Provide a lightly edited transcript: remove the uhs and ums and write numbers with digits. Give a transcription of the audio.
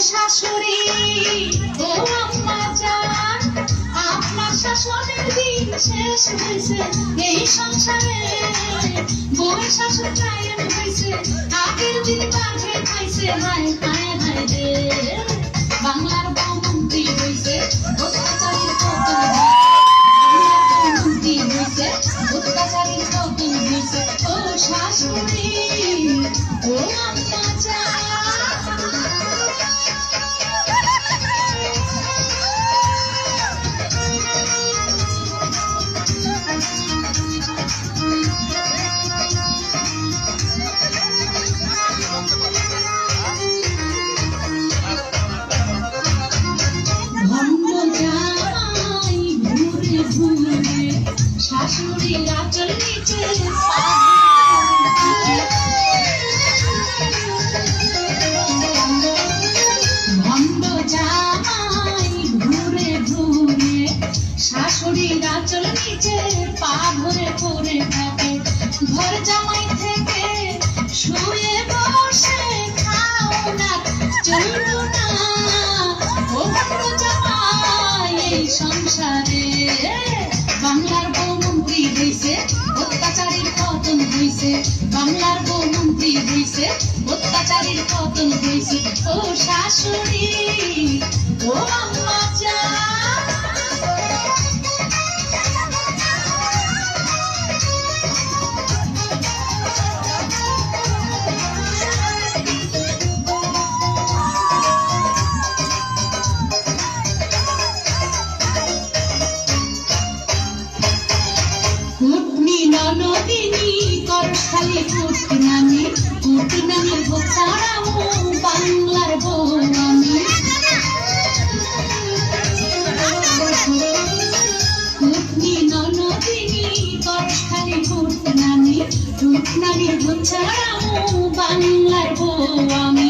শাশুড়ি ও আম্মা জান, আপনার শাসনের দিন শেষ হয়েছে এই সংসারে। বউয়ের শাসন কায়েম হয়েছে, আগের দিন বাঘে খাইছে। হায় হায় হায় রে, বাংলার বউ মন্ত্রী হয়েছে, অত্যাচারীর পতন হয়েছে, অত্যাচারীর পতন হয়েছে। ও শাশুড়ি ও আম্মা জান। শাশুড়ির আঁচল নিচে ভণ্ড জামাই ঘুরে ঘুরে, শাশুড়ির আঁচল নিচে পা ধরে পড়ে থাকে। ঘর জামাই থেকে শুয়ে বসে খাও না, চলবো না ও ভণ্ড জামাই এই সংসারে। বাংলার বউ মন্ত্রী হইছে, অত্যাচারীর পতন হইছে। বাংলার বউ মন্ত্রী হইছে, অত্যাচারীর পতন হইছে। ও শাশুড়ি ও আম্মা জান। কুটনি ননদিনী করখালি কুটনানি, কুটনানির ভোগ ছাড়াও বাংলার বউ আমি। কুটনি ননদিনী করখালি কুটনানি, কুটনানির ভোগ ছাড়াও বাংলার বউ আমি।